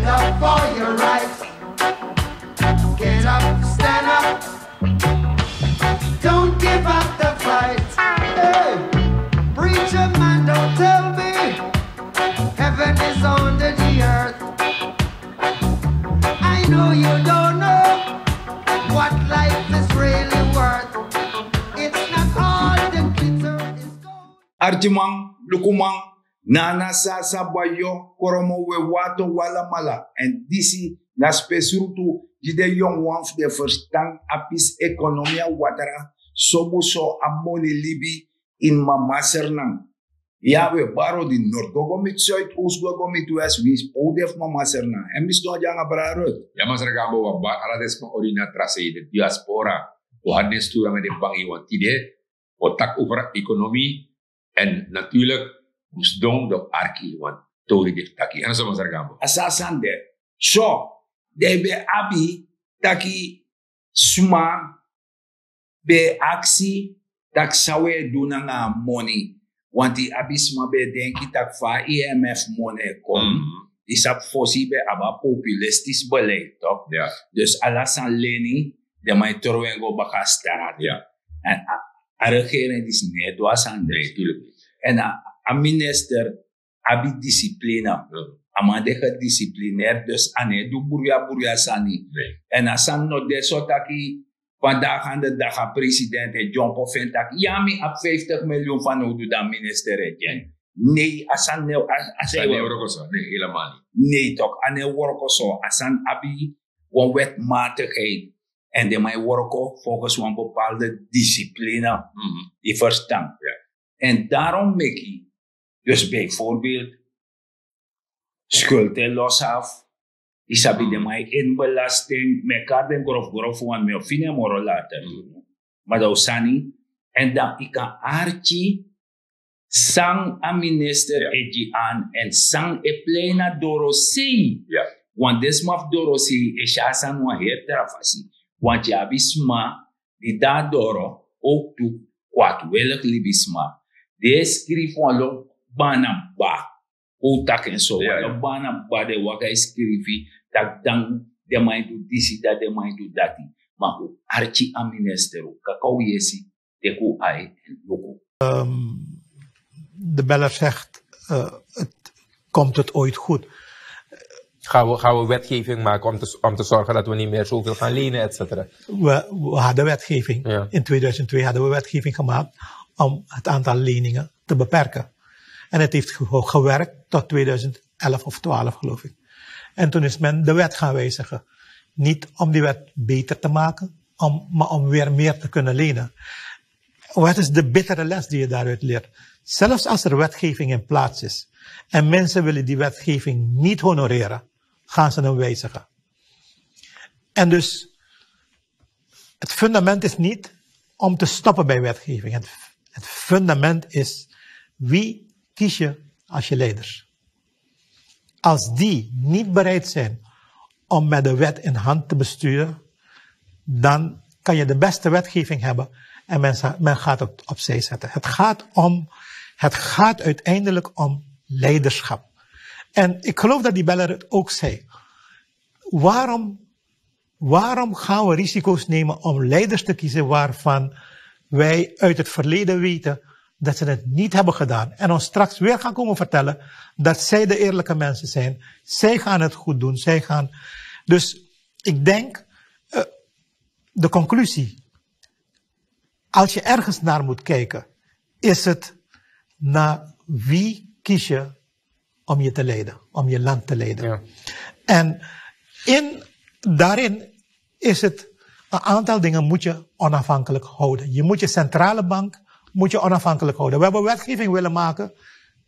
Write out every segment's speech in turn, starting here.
up for your rights. Get up, stand up. Don't give up the fight. Hey, preacher man, don't tell me heaven is under the earth. I know you don't know what life is really worth. It's not all the glitter is gold. Arjimang, lukumang, nana sasa bayo, koromo we wato wala mala. En disi na spesrutu jide young ones de verstand apis economia watara sobuso amoni libi in mamasernang. Ja, we baro di Noord-Gogomit, Zuid-Oost-Gogomit, West, wie is Podef mamasernang. En mis no janga brarut. Ja, mas regamo wa arades ma orina trase de diaspora. O hadnes tu met de bangiwan tide. O tak over economie. En natuurlijk moest dong de arki wan tori de taki. En zo mas regamo. Asasande. So, debe abi taki suma be aksi tak sawe dunanga money. Want die abisma be denki tak fa IMF money kom. Isap fosi be aba populistisch beleid, toch? Ja. Dus alasan leni, de mai torwengo baka starat. Ja. En a regering is net was aan Nee, tuurlijk niet. En a minister abi disciplina. Amande gedisciplineerd, dus ane du buria sani. Nee. En asan no de sotaki vandaag aan de dag president John Poventak, ja mi ab 50 miljoen van hoe doet dat minister het. Nee, asan ne Zijn euro zo? Nee, helemaal niet. nee toch, ane worko so, asan abi een wetmatigheid en de mij worko volgens een bepaalde discipline, die verstand. Ja. En daarom Mickey, dus bijvoorbeeld schulden losaf. Isabi de mai inbelasting, mekaar den grof wan me ofine moro later. Maar dat sani, en dan ika archi, sang a minister eji aan, en sang e plena dorosi. Ja. Want desmaf dorosi, e shasan wa heer terafasi. Want jabisma, di da doro, ook tu kwat welk libisma. De skrif wan lo bana ba. O tak en so, lo bana ba de waka skrifi, tak dan de mai do disi da de mai do dati. Maar o archi a ministero, kakao yesi, de ko ai en loko. De beller zegt, komt het ooit goed? Gaan we wetgeving maken om te zorgen dat we niet meer zoveel gaan lenen, et cetera? We hadden wetgeving. Ja. In 2002 hadden we wetgeving gemaakt om het aantal leningen te beperken. En het heeft gewerkt tot 2011 of 12 geloof ik. En toen is men de wet gaan wijzigen. Niet om die wet beter te maken, maar om weer meer te kunnen lenen. Wat is de bittere les die je daaruit leert? Zelfs als er wetgeving in plaats is en mensen willen die wetgeving niet honoreren, gaan ze hem wijzigen. En dus het fundament is niet om te stoppen bij wetgeving. Het fundament is wie kies je als je leiders. Als die niet bereid zijn om met de wet in hand te besturen, dan kan je de beste wetgeving hebben en men gaat het opzij zetten. Het gaat uiteindelijk om leiderschap. En ik geloof dat die beller het ook zei. Waarom gaan we risico's nemen om leiders te kiezen waarvan wij uit het verleden weten dat ze het niet hebben gedaan. En ons straks weer gaan komen vertellen dat zij de eerlijke mensen zijn. Zij gaan het goed doen. Dus ik denk, de conclusie. Als je ergens naar moet kijken, is het naar wie kies je om je te leiden. Om je land te leiden. Ja. En daarin is het, een aantal dingen moet je onafhankelijk houden. Je moet je centrale bank onafhankelijk houden. We hebben wetgeving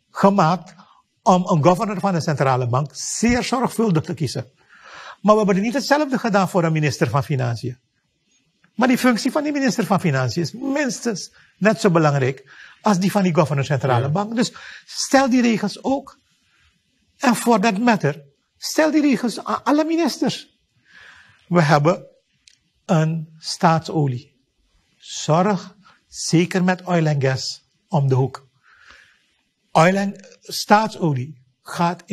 gemaakt om een governor van de centrale bank zeer zorgvuldig te kiezen. Maar we hebben niet hetzelfde gedaan voor een minister van Financiën. Maar die functie van die minister van Financiën is minstens net zo belangrijk als die van die governor centrale bank. Dus stel die regels ook. En for that matter, stel die regels aan alle ministers. We hebben een staatsolie. Zorg zeker met oil en gas om de hoek. Staatsolie gaat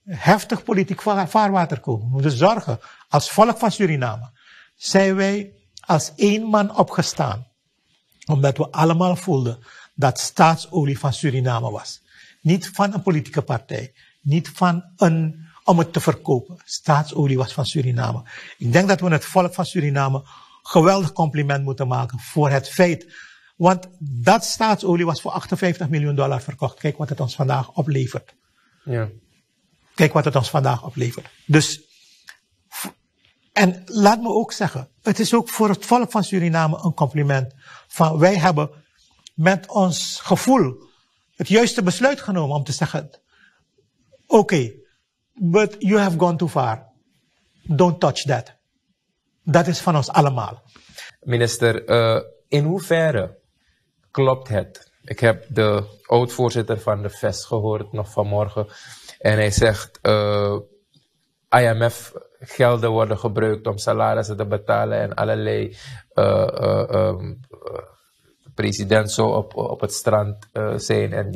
heftig politiek vaarwater komen. We moeten zorgen, als volk van Suriname, zijn wij als één man opgestaan. Omdat we allemaal voelden dat staatsolie van Suriname was. Niet van een politieke partij. Niet van om het te verkopen. Staatsolie was van Suriname. Ik denk dat we het volk van Suriname geweldig compliment moeten maken voor het feit. Want dat staatsolie was voor $58 miljoen verkocht. Kijk wat het ons vandaag oplevert. Ja. Kijk wat het ons vandaag oplevert. Dus, en laat me ook zeggen, het is ook voor het volk van Suriname een compliment. Van wij hebben met ons gevoel het juiste besluit genomen om te zeggen, oké, but you have gone too far. Don't touch that. Dat is van ons allemaal. Minister, in hoeverre klopt het? Ik heb de oud-voorzitter van de VES gehoord nog vanmorgen. En hij zegt, IMF-gelden worden gebruikt om salarissen te betalen en allerlei president zo op het strand zijn. En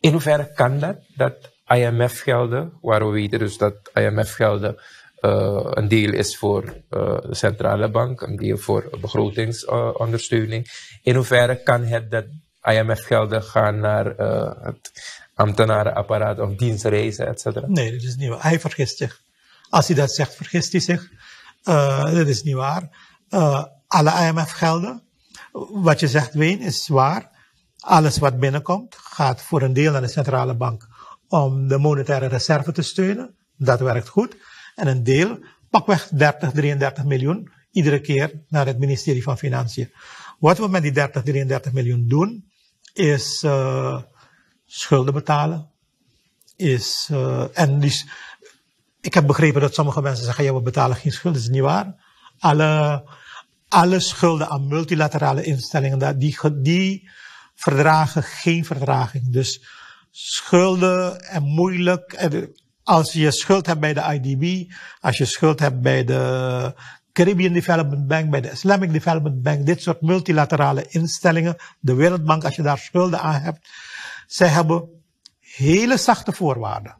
in hoeverre kan dat IMF-gelden, waar we weten dus dat IMF-gelden een deel is voor de centrale bank, een deel voor begrotingsondersteuning. In hoeverre kan het dat IMF-gelden gaan naar het ambtenarenapparaat of dienstreizen, et cetera? Nee, dat is niet waar. Hij vergist zich. Als hij dat zegt, vergist hij zich. Dat is niet waar. Alle IMF-gelden, wat je zegt, Wayne, is waar. Alles wat binnenkomt, gaat voor een deel naar de centrale bank om de monetaire reserve te steunen. Dat werkt goed. En een deel, pakweg 33 miljoen, iedere keer naar het ministerie van Financiën. Wat we met die 33 miljoen doen, is schulden betalen. Ik heb begrepen dat sommige mensen zeggen, ja, we betalen geen schulden. Dat is niet waar. Alle schulden aan multilaterale instellingen, die verdragen geen verdraging. Dus schulden en moeilijk. Als je schuld hebt bij de IDB, als je schuld hebt bij de Caribbean Development Bank, bij de Islamic Development Bank, dit soort multilaterale instellingen, de Wereldbank, als je daar schulden aan hebt, zij hebben hele zachte voorwaarden.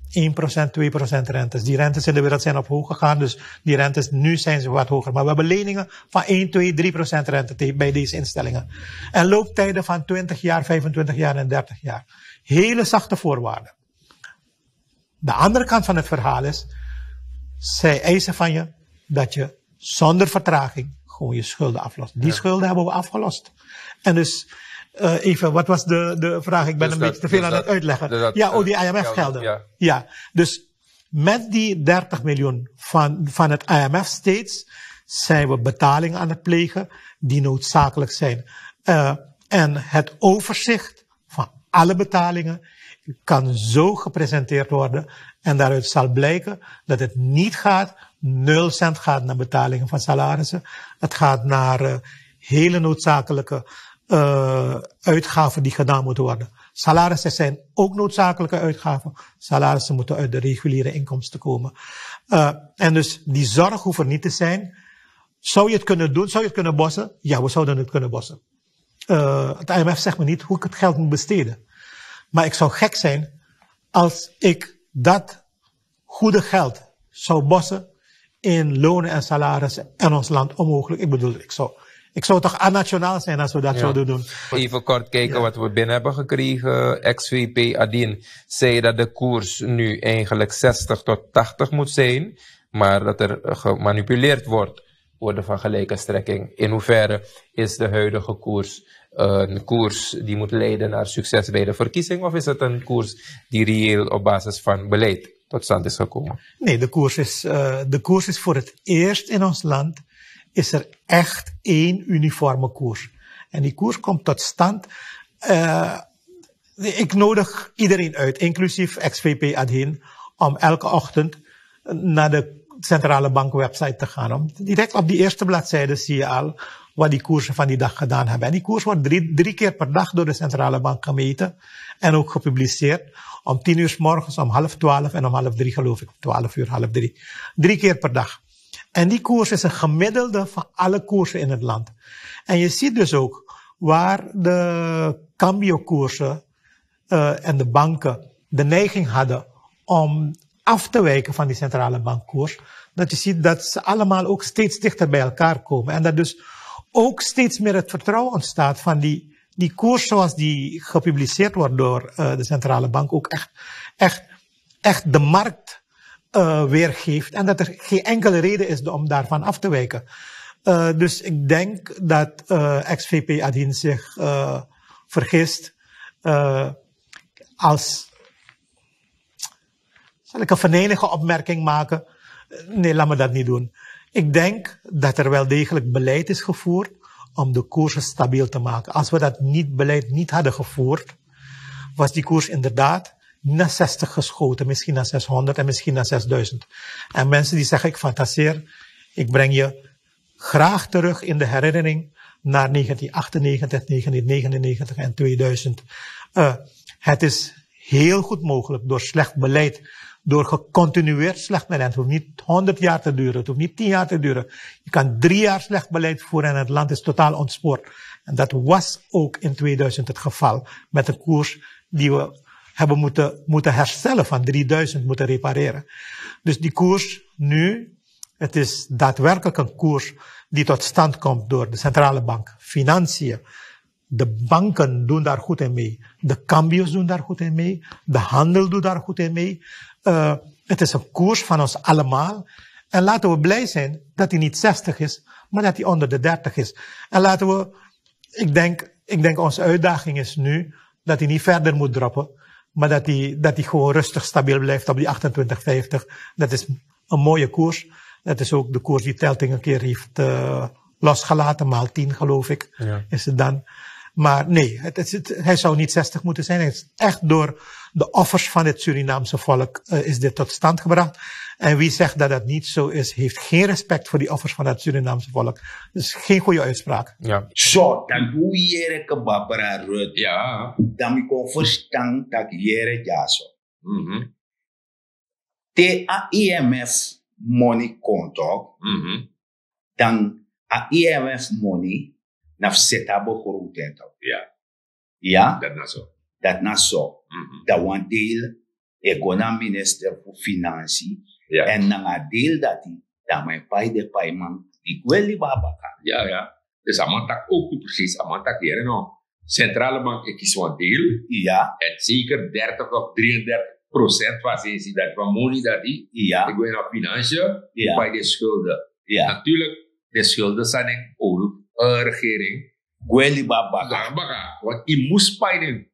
1%, 2% rentes. Die rentes in de wereld zijn op hoog gegaan, dus die rentes nu zijn ze wat hoger. Maar we hebben leningen van 1, 2, 3% rente bij deze instellingen. En looptijden van 20 jaar, 25 jaar en 30 jaar. Hele zachte voorwaarden. De andere kant van het verhaal is, zij eisen van je dat je zonder vertraging gewoon je schulden aflost. Die schulden hebben we afgelost. En dus, even, wat was de vraag? Ik ben dus een beetje te veel aan het uitleggen. Die IMF-gelden. Ja, dus met die 30 miljoen van het IMF steeds zijn we betalingen aan het plegen die noodzakelijk zijn. En het overzicht van alle betalingen kan zo gepresenteerd worden en daaruit zal blijken dat het niet gaat, 0 cent gaat naar betalingen van salarissen. Het gaat naar hele noodzakelijke uitgaven die gedaan moeten worden. Salarissen zijn ook noodzakelijke uitgaven. Salarissen moeten uit de reguliere inkomsten komen. En dus die zorg hoeft er niet te zijn. Zou je het kunnen doen? Zou je het kunnen bossen? Ja, we zouden het kunnen bossen. Het IMF zegt me niet hoe ik het geld moet besteden. Maar ik zou gek zijn als ik dat goede geld zou bossen in lonen en salarissen en ons land onmogelijk. Ik bedoel, ik zou toch anationaal zijn als we dat zouden doen. Even kort kijken wat we binnen hebben gekregen. Ex-VP Adien zei dat de koers nu eigenlijk 60 tot 80 moet zijn, maar dat er gemanipuleerd wordt worden van gelijke strekking. In hoeverre is de huidige koers een koers die moet leiden naar succes bij de verkiezing, of is het een koers die reëel op basis van beleid tot stand is gekomen? Nee, de koers is voor het eerst in ons land, is er echt één uniforme koers. En die koers komt tot stand. Ik nodig iedereen uit, inclusief ex-VP Adien, om elke ochtend naar de centrale bank website te gaan. Direct op die eerste bladzijde zie je al wat die koersen van die dag gedaan hebben. En die koers wordt drie keer per dag door de centrale bank gemeten en ook gepubliceerd. Om 10 uur 's morgens, om 11:30 en om 2:30 geloof ik. 12 uur, 2:30. 3 keer per dag. En die koers is een gemiddelde van alle koersen in het land. En je ziet dus ook waar de cambio-koersen en de banken de neiging hadden om af te wijken van die centrale bankkoers, dat je ziet dat ze allemaal ook steeds dichter bij elkaar komen. En dat dus ook steeds meer het vertrouwen ontstaat van die koers zoals die gepubliceerd wordt door de centrale bank ook echt de markt weergeeft. En dat er geen enkele reden is om daarvan af te wijken. Dus ik denk dat ex-VP Adin zich vergist zal ik een venijnige opmerking maken? Nee, laat me dat niet doen. Ik denk dat er wel degelijk beleid is gevoerd om de koersen stabiel te maken. Als we dat beleid niet hadden gevoerd, was die koers inderdaad naar 60 geschoten, misschien naar 600 en misschien naar 6000. En mensen die zeggen, ik fantaseer, ik breng je graag terug in de herinnering naar 1998, 1999 en 2000. Het is heel goed mogelijk door slecht beleid, door gecontinueerd slecht beleid. Het hoeft niet 100 jaar te duren, het hoeft niet 10 jaar te duren. Je kan 3 jaar slecht beleid voeren en het land is totaal ontspoord. En dat was ook in 2000 het geval met de koers die we hebben moeten herstellen, van 3000 moeten repareren. Dus die koers nu, het is daadwerkelijk een koers die tot stand komt door de centrale bank, financiën. De banken doen daar goed in mee. De cambios doen daar goed in mee. De handel doet daar goed in mee. Het is een koers van ons allemaal. En laten we blij zijn dat hij niet 60 is, maar dat hij onder de 30 is. En laten we, ik denk onze uitdaging is nu dat hij niet verder moet droppen, maar dat hij gewoon rustig stabiel blijft op die 28,50. Dat is een mooie koers. Dat is ook de koers die Telting een keer heeft losgelaten, maal 10 geloof ik, is het dan. Maar nee, hij zou niet 60 moeten zijn. Het is echt door de offers van het Surinaamse volk is dit tot stand gebracht. En wie zegt dat dat niet zo is, heeft geen respect voor die offers van het Surinaamse volk. Dus geen goede uitspraak. Ja. Zo, dan doe je ke babara rut. Ja. Dan ik kon verstaan dat jere jaso. Te a IMF money konto, dan a IMF money na seta begroting. Ja. Ja? Dat na zo. Dat na zo. Dat one deel, economic minister voor financiën. Ja. En na een deel dat mijn payman, ik wil die babaka. Ja. Dus amantak ook toe precies. Amantak hier no. Centrale bank ik is een deel. Ja. En zeker 30 of 33% was eens dat van money dat die. Ja. Ik wil naar financiën. Ja. Bij de schulden. Ja. Natuurlijk, de schulden zijn in regering. Gweli babaka. Babaka. Want je moest pijnen.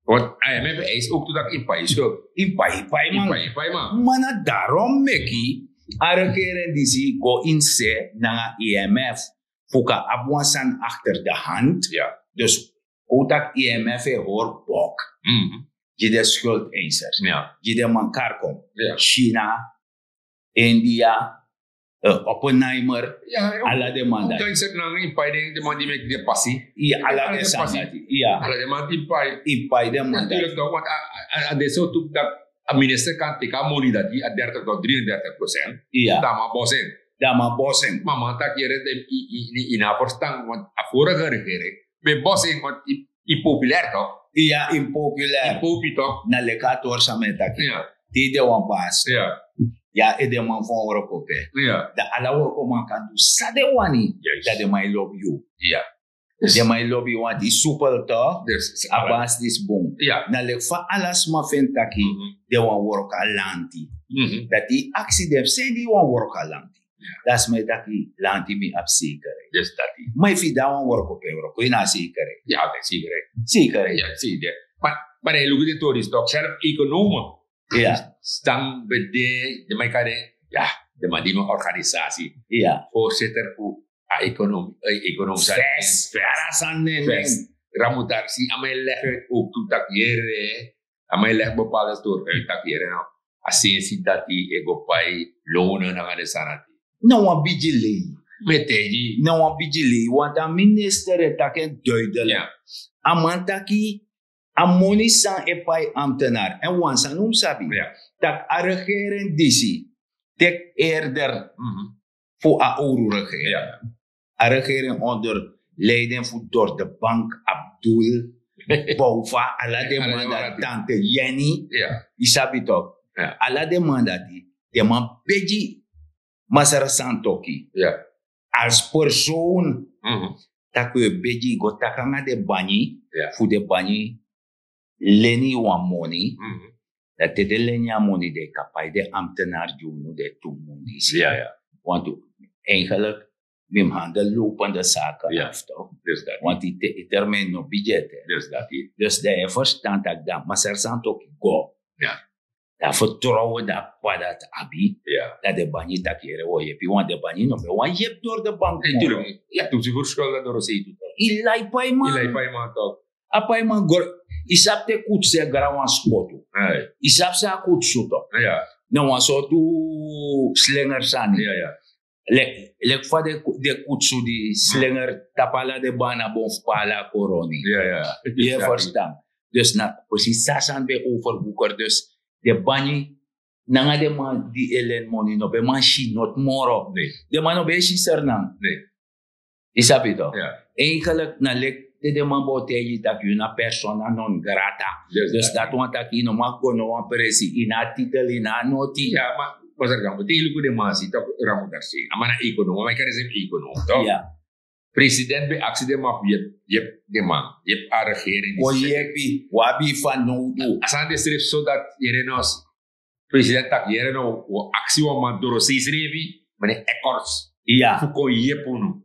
Want IMF is ook toe dat in pijn schuld. In pay man. Mana daarom meki, a regering die zie go in se na IMF. Fuka abwansan achter de hand. Ja. Dus hoe dat IMF hoor bok. Je de schuldeisers. Ja. Je de mankar kom. Ja. China, India, Oppenheimer, Ja. alla de mandat. Dan zit nou in pijn de man die met de passie. Ja, alla de sangati. Ja, Alle de man in pijn. in pay de mandat. Natuurlijk nog, want de zo toe dat een minister kan teken money dat die 30 tot 33%. Ja. Dat maar bossen. Da ma bossing. Maar man tak hier in haar verstand, want de vorige regering, bij bossen, want die populair toch? Ja, impopulair. Die popie toch? Na lekator sametaki. Ja. Die de wan pas. Ja. Ja, e de man van worokope. Ja. Da ala worko man kan do sade wani. Juist. Dat de my lobby you. Ja. De my lobby want die soepel toch? Dus, Abas dis boom. ja. Na lek fa alas ma fentaki. De wan worka lanti. Dat die actie de zijn die wan worka lanti. Dat is mij taki lanti mi ab zeker. Dus dat die. Maar if da wan workope worko ina zeker. Ja, dat zie je. Zeker. Ja, zie je. Maar hij look het door is toch zelf economen. Ja. Staan bij de mekaar, ja, de manier organisatie. Ja. Voorzitter voor economische. Vest. Ramutar si amai leggen ook toe takiere. Amai leg bepaalde door uit takiere nou. Asensi dat die ego pai lonen na de sanati. Nou een bijile. Meteji. Nou een bijile. Want de minister het taken duidelijk. Ja. Amantaki. Amoni san epai ambtenaar. En wansan sabi. Ja. Dat a regering disi. Tek eerder voor a oru regering. Ja. A regering onder leiding voor door de bank Abdul Bouva, alla demanda tante Jenny, isabi toch? Alla demanda de man beji Masara Santoki. Als persoon, dat we beji go takanga de bani, voor de bani, leni wan money, dat de lenia money de kapai de ambtenaar junu de toemundis. Want eigenlijk, we handelen lopende zaken af, toch? Want die termijn no budget. Dus de verstand dat dat Masara Santoki go. Dat vertrouwen dat padat abi, dat de bani takere wo je, want de bani no be wan je door de bank. Ja, toen ze verschulden door ze. Ilai pai toch? Apai man gor, isap te kutse garawan spotu. Isap sa kutsu to. No wan so tu slenger sani. Lek fa de kutsu di slenger tapala de bana bonf pala koroni. Je verstaan. Dus na precies sasan be overboeker dus de bani nanga de man di elen money no be man shi not moro. De man no be shi sernang. Isap ito. Eigenlijk na lek de man boteji dat je una persona non grata. Dus dat want dat no mag no wan presi ina titel ina noti. Ja, maar was er dan meteen lukken de masi dat ramu daar zien. Amana econoom, maar ik kan eens econoom, toch? President bij actie de man, je hebt de man, je hebt a regering. O je wabi van no do. Asan de schrift zodat je renos president tak je reno o actie wa man doro se schrevi, maar accords. Fuko je punu.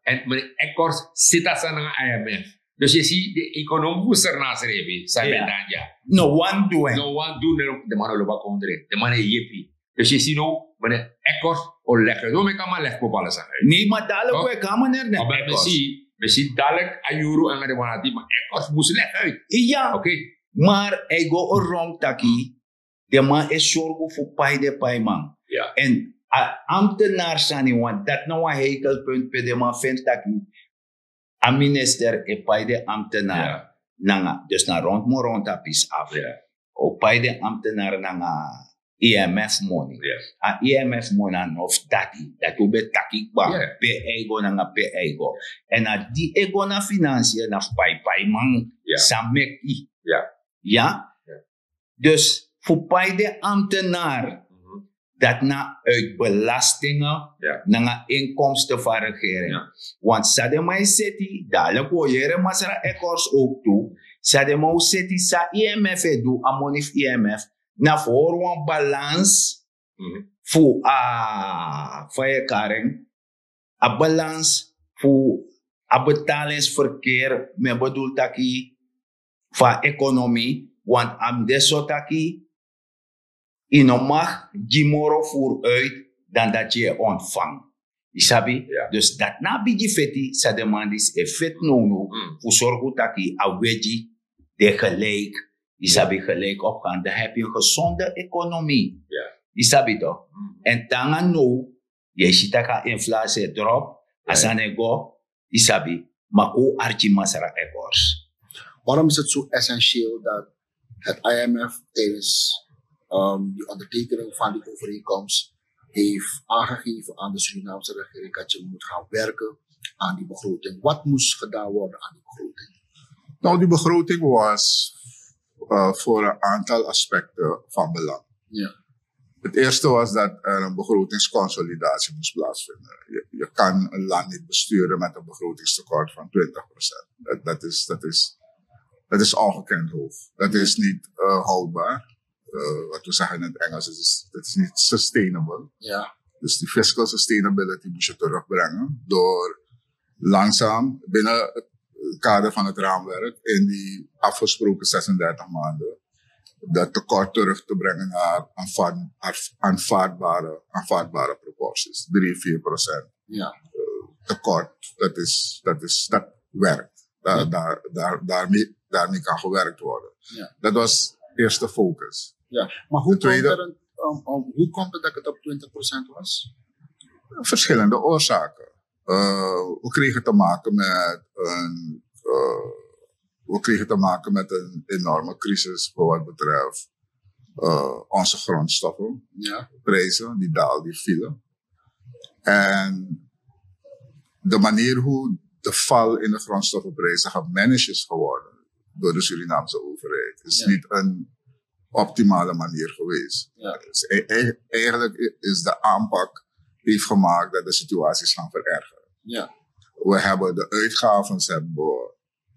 En meneer Eckers zit als aan een IMF. Dus je ziet, de econoom moest er naast schrijven. No one doing. De man lopen komen erin. De man is jippie. Dus je ziet nou, meneer Eckers, leggen. Zo, ik kan maar leggen op alles aan. Nee, maar dadelijk we kan maar naar maar we zien dadelijk een euro en de man die, maar Eckers moest leggen uit. Ja. Oké. Maar hij go rond taki. De man is zorgen voor pai de pai man. En ambtenaar sani want dat nou een hekelpunt bij de man vindt dat een minister e bij de ambtenaar nanga dus na rond apis af o bij de ambtenaar nanga IMF money a IMF money of taki dat ube taki ba pe ego nanga pe ego en a die ego na financiën na bij man sameki dus voor bij de ambtenaar dat na uit belastingen naar inkomsten van regering. Want Sademai City, dadelijk hoor je Masara Eckers ook toe. Sademai City sa IMF doe, amonif IMF, na voor een balans voor je karing, een balans voor een betalingsverkeer, met bedoel taki van economie, want am desotaki ino mag jimoro vooruit dan dat je ontvangt. Isabi? Dus dat na bigi feti sa demandis e fet no voor zorgen dat je aweji de gelijk. Isabi gelijk opgaan. Dan heb je een gezonde economie. Isabi toch? En dan no, je ziet dat inflatie drop. Asane go, isabi. Maar ook archi Masara Eckers. Waarom is het zo essentieel dat het IMF tijdens die ondertekening van die overeenkomst heeft aangegeven aan de Surinaamse regering dat je moet gaan werken aan die begroting? Wat moest gedaan worden aan die begroting? Nou, die begroting was voor een aantal aspecten van belang. Het eerste was dat er een begrotingsconsolidatie moest plaatsvinden. Je kan een land niet besturen met een begrotingstekort van 20%. Dat is ongekend hoog. Dat is niet houdbaar. Wat we zeggen in het Engels, het is niet sustainable. Dus die fiscal sustainability moet je terugbrengen door langzaam binnen het kader van het raamwerk in die afgesproken 36 maanden dat tekort terug te brengen naar aanvaardbare proporties. 3-4% tekort, dat werkt. Daarmee kan gewerkt worden. Dat was de eerste focus. Maar hoe komt het dat het op 20% was? Verschillende oorzaken. We kregen te maken met een enorme crisis voor wat betreft onze grondstoffen. Prijzen, die vielen. En de manier hoe de val in de grondstoffenprijzen gemanaged is geworden, door de Surinaamse overheid. Het is niet een optimale manier geweest. Ja. Dus eigenlijk is de aanpak heeft gemaakt dat de situaties gaan verergeren. Ja. We hebben de uitgaven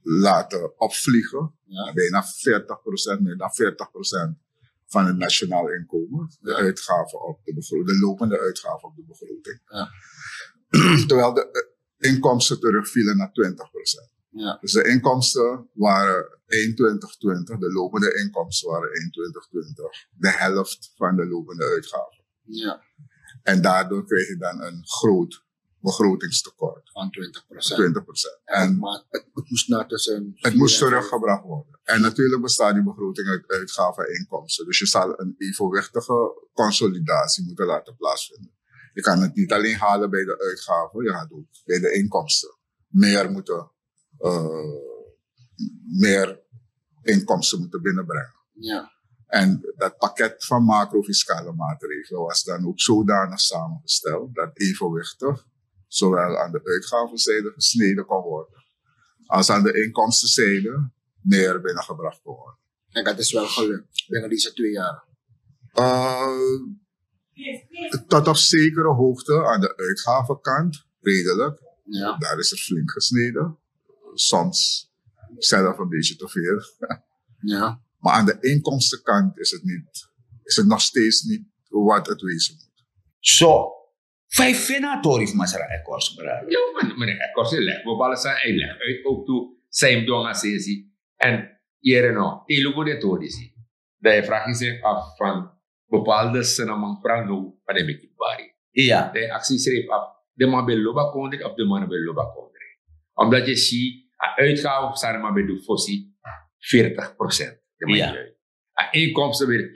laten opvliegen. Ja. Bijna 40%, meer dan 40% van het nationaal inkomen. De uitgaven op de begroting, de lopende uitgaven op de begroting. Ja. Terwijl de inkomsten terugvielen naar 20%. Ja. Dus de inkomsten waren eind 2020, de lopende inkomsten waren eind 2020 de helft van de lopende uitgaven. Ja. En daardoor kreeg je dan een groot begrotingstekort. Van 20%. 20%. En Maar het moest naar tussen... het moest teruggebracht worden. En natuurlijk bestaat die begroting uit uitgaven en inkomsten. Dus je zal een evenwichtige consolidatie moeten laten plaatsvinden. Je kan het niet alleen halen bij de uitgaven, je gaat ook bij de inkomsten meer inkomsten moeten binnenbrengen. Ja. En dat pakket van macrofiscale maatregelen was dan ook zodanig samengesteld dat evenwichtig zowel aan de uitgavenzijde gesneden kon worden, als aan de inkomstenzijde meer binnengebracht kon worden. En dat is wel gelukt binnen deze 2 jaar. Tot op zekere hoogte aan de uitgavenkant, redelijk. Ja. Daar is er flink gesneden. Soms zelf een beetje te veel. Ja. Maar aan de inkomstenkant is het nog steeds niet wat het wezen moet. Zo, 5 senatorief masara ekors bereid. Ja, meneer Ekkors, hij legt uit ook toe zijn donga sesi. En hier nog, die logo de todisi. Dat je vraagt zich af van bepaalde senamang prangno van de mekibari. Ja. De actie schreef af, de man bij loba kondre of de man bij loba kondre. Omdat je ziet, uitgaven zijn maar bij de fossie 40%. Ja. Inkomsten weer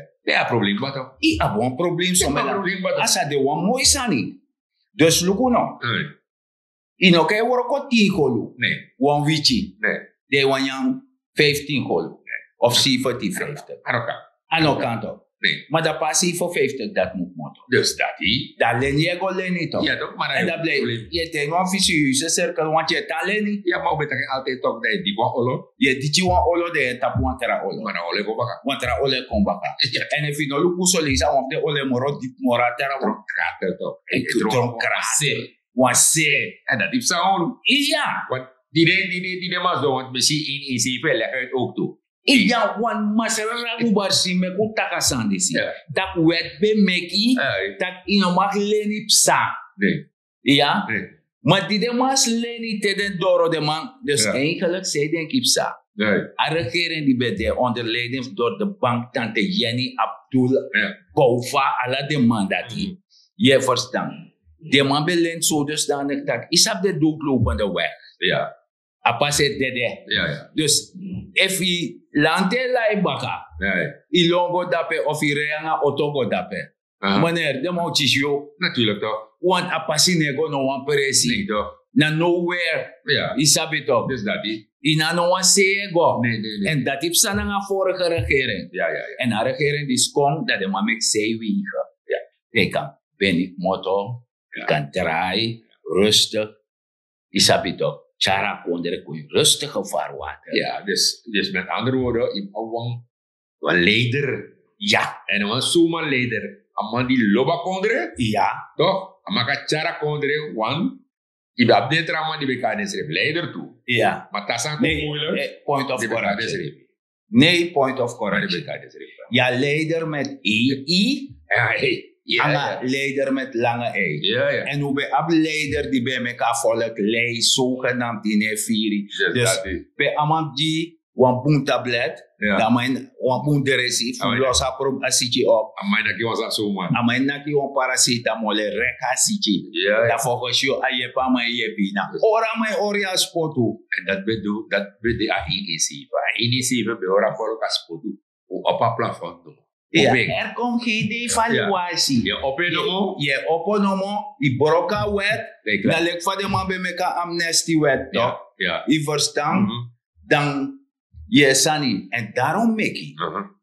20%. Ja, probleem wat toch? Ja, bon probleem zo met dat. Asa de wan mooi sani. Dus luku no. Nee. Ino kay woro ko 10 kolu. Nee. Wan wichi. Nee. De wan yang 15 kolu. Of 50. Ano kanto. Nee. Maar dat passie voor 50 dat moet moeten. Dus dat die. Dat len je go leni toch? Ja, toch? Maar En dat blijft. Je tegen een vicieuze cirkel, want je ta leni. ja, maar we zeggen altijd toch dat die wan olo. Je dit je wan olo de tap wan tera olo. Maar olo go baka. Want tera olo kom baka. En if you no luku so lisa wan de olo moro dip mora tera wan. Krater toch. Tron krase. Wan se. En dat is zo'n. Ja. Want die mas doen, want misschien in zeven leggen uit ook toe. Iya wan masara ubarsi me ku takasandi si. Ja. Tak wet be meki. Tak ino mag leni psa. Nee. Ja. Nee. Maar die de mas leni te den doro de man. Dus Ja. eigenlijk zei denk ik psa. Nee. A regering die bij de onder leiding door de bank tante Jenny Abdul Ja. Bouva ala de man dat hij. Je verstaan. De man belent zo dusdanig dat isap de doodlopende weg. Ja. Apa se dede. Ja. Dus if i lante lai baka. Nee. I longo dape of i reanga otogo dape. Meneer, de mau chisio. Natuurlijk toch. Want apasi nego no wan peresi. Nee toch. Na nowhere. Ja. Isabi toch. Dus dat die. Ina no wan seego. Nee. En dat heeft sana nga vorige regering. Ja. En de regering die skong dat de man mek zeewiegen. Ja. Je kan ben ik motto. Je kan draaien. Rustig. Isabi toch. Cara kondere kun rustige vaarwater. Ja, dus met andere woorden, je moet een leider. Ja. En een zomaar leider. Een man die loba kondre. Ja. Toch? Een man kan chara kondre. Want je hebt dit raam die bekade schrijf leider toe. Ja. Maar dat is ook Nee, moeilijk. point of Die bekade correction. schrijf. Nee, point of Maar die correction. bekade schrijf. Ja, leider met I. Ja, hey. Ja. Leider met lange E. Ja. En hoe bij ab leider die bij elkaar volk lei zogenaamd in een vieri. Dus bij amant die wan boom tablet, dan mijn wan boom de resi, los aprom asitje op. Amai nak was dat zomaar. Amai naki wan paracetamol rek asitje. Ja. Da volgens jou ayepa mijn jebina. Ora mijn oria spotu. En dat bedoel, dat bedoel initiatief. Initiatief bij ora voor elkaar spotu. Op een plafond. Ja, er komt geen devaluatie. Je openomo. Je openomo, je broka wet, dan lijkt van de man bij elkaar amnesty wet, toch? Ja. Je verstaan, dan je sani. En daarom mek je,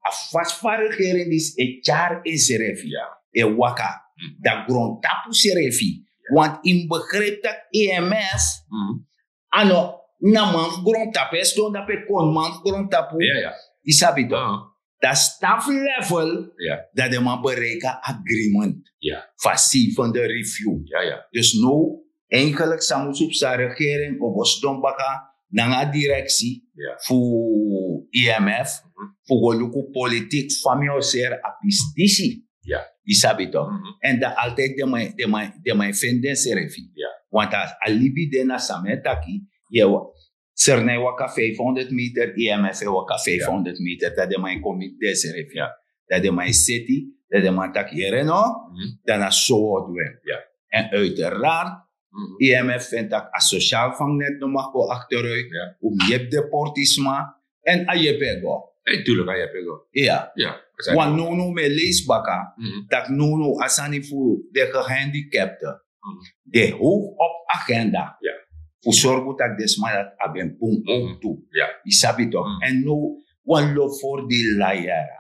a vastvaar regering is een jaar in Serefi, een waka, dat grond tapu Serefi. Want in begreep dat EMS, ano, na man grond tap, stond dat pe kon man grond tap. Ja. Isabi toch? Ah, Dat staff level, Ja. dat de man bereiken agreement. Ja. Fasie van de review. Ja. Dus nu, eigenlijk samen op zijn regering, op ons baka, naar een directie, Ja. voor IMF, voor de politiek, familiaire apistisi. Ja. Isabi toch? Mhm. En dat altijd de mij vinden se refi. Ja. Want als alibi de na sametaki, je Cernij waka 500 meter, IMF waka 500 meter, dat de mij commit deze refi. Ja. Dat de mij city, dat de mij tak hier no, dan is zo doen. Ja. En uiteraard, IMF vindt dat als sociaal vangnet nog mag go achteruit, Ja. je hebt deportisme en a je pego. Tuurlijk, ja, pego. Ja. Ja. Want nu me leesbaka, Mhm. dat nu asani voor de gehandicapten, de hoog op agenda. Ja. Voor zorgen dat desma dat aben pun ook toe. Ja. Isabi toch? En nu, one love voor die layara.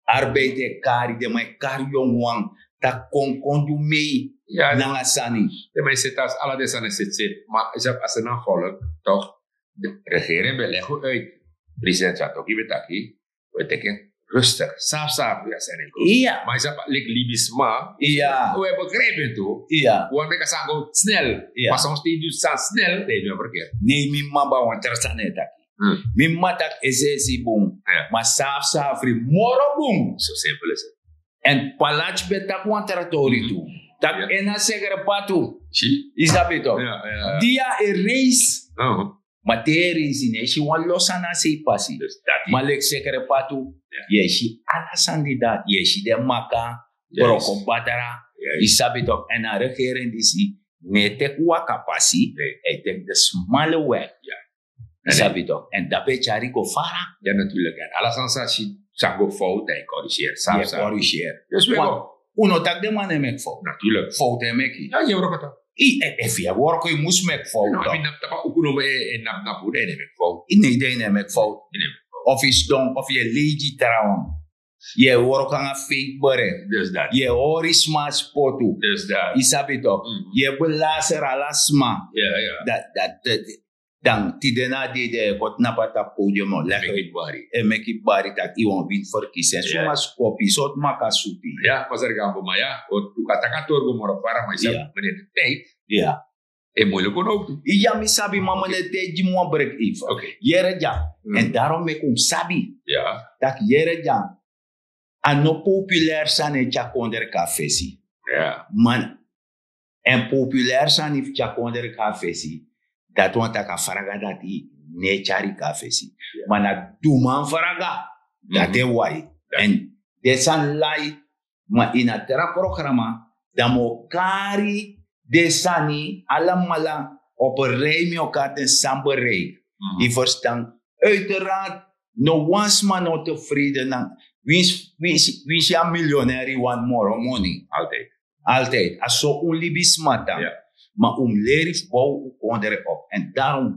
Arbeid de kari, de mij kari jongwang, dat kon du mee. Ja, Nangasani. de mensen zitten als alle deze zitten, maar als ze dan volgen, toch, de regering beleggen uit. President Chatoki betaki, we tekenen rustig, saaf, ja, zijn ik. Ja. Maar ze like libisma, Ja. we begrijpen toe, Ja. we maken zaken snel, Ja. maar soms die dus snel, nee, we verkeerd. Nee, mi maba want er staan net aki. Mi matak ezesi boom. Ja. Maar saaf ri moro boom. Zo simpel is het. En palach betak want er tori toe. Tak Ja. ena segere patu. Zie? Isabi toch? Ja. Dia e race. Oh, Materi zine shi wan losana si pasi. dus dat Malek segere patu. Ja. Yeshi alasandi dat. Yeshi de maka. Yes. Broko badara. Yes. Isabi toch? En a regering disi. Netek waka pasi. Nee. Hij tek de smalle weg. Ja. Isabi toch? En dat beetje hariko fara. Ja, natuurlijk. En alle sensatie, zaken fout en corrigeer. Saaf, Je saaf. corrigeer. Dus we Want gaan. uno tak de man emek fout. Natuurlijk. Fout emek. Ja, je wordt het. If je work, je moest mek fout. Nou, toch? ik heb dat ook nog en nap hoe nee, ik fout. Nee, de emek fout. Nee. Of is dom, of je leegi trouwen. Je work aan een fake bere. Dus dat. Je horisma spotu. Dus dat. Isabi toch? Je belaser alasma. Ja. Dan tidena de kot napata podium Make leggen. it body. En make it bari tak iwan win verkiezen. Ja. Soms kopi, soort makasupi. Ja, maar zeg ik maar ja, want toen katakan torgo moro para, maar Ja. je meneer de tijd, Ja. en moeilijk kon ook doen. Ja, mi sabi mama ne te ji mo break even. Oké. Yere ja. En daarom me kom sabi. Ja. Dat yere ja. Ano populair sane cha konder kafesi. Ja. Man. En populair sane cha konder kafesi. Dat want ka faraga dati ne chari kafesi. Mana duman faraga. Dat wai. En desan lai ma ina tera programa damo kari desani alamala op een rij met elkaar ten samen rij. Die verstaan uiteraard no once man not tevreden. Wie is een miljonair die want more money? Altijd. Altijd. Als zo onlibismata. Ja. Maar leer bouw onder op. En daarom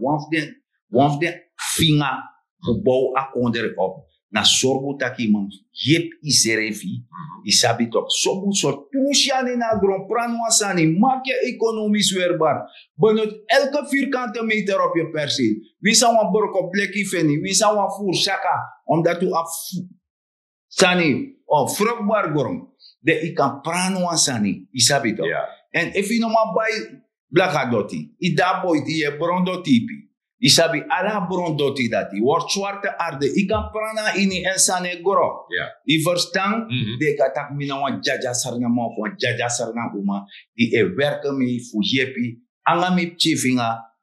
waf de vinger bouw onder op. Na zorgo dat iemand jep iserefi. Isabi toch. Zo moet zo trusiane na grond pranuasani. Maak je economisch weerbaar. Benut elke vierkante meter op je perceel. Wie zou een burk op plekje vinden? Wie zou een voer shaka? Omdat u af sani vruchtbaar grond. De ik kan pranuasani. Isabi toch. Ja. En if you know my buy black doti, ida boy die brondo tipi. Isabi ala brondoti dati, wordt zwarte aarde. Ik kan prana ini ensane goro. Ja. I verstaan, de katak mina wan jaja sarna ma wan jaja sarna uma, die werken mee voor jepi, anga mi chifinga,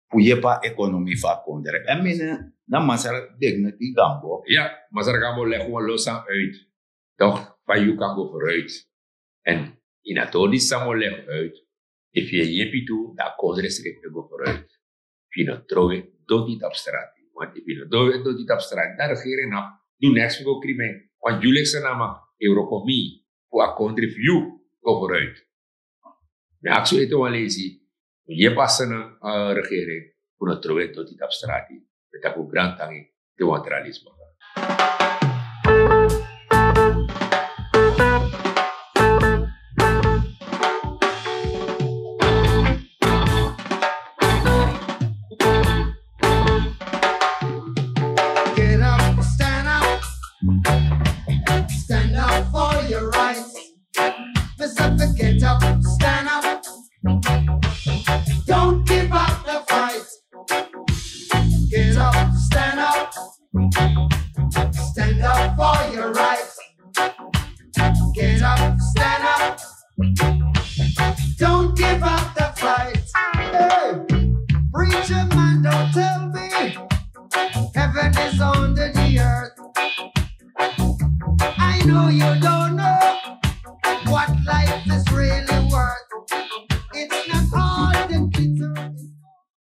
voor jepa economie va kondere. En mine, na masar degne die gambo. Ja, maar ze gaan we leggen los aan uit. Toch, van je kan go vooruit. En in het odi samen leggen uit. If je jepi toe, dan kon er eens go vooruit. If je nog trouwen, doe niet op straat. Want if je nog doe niet op straat, dan regeren nou, doe niks voor crimen. Want jullie zijn namelijk Eurocomie, voor een country view, go vooruit. Maar als je het wel lezen, je past een regering, voor een trouwen, doe niet op straat. Dat is ook grand tangi, de wantralisme. know you don't know what life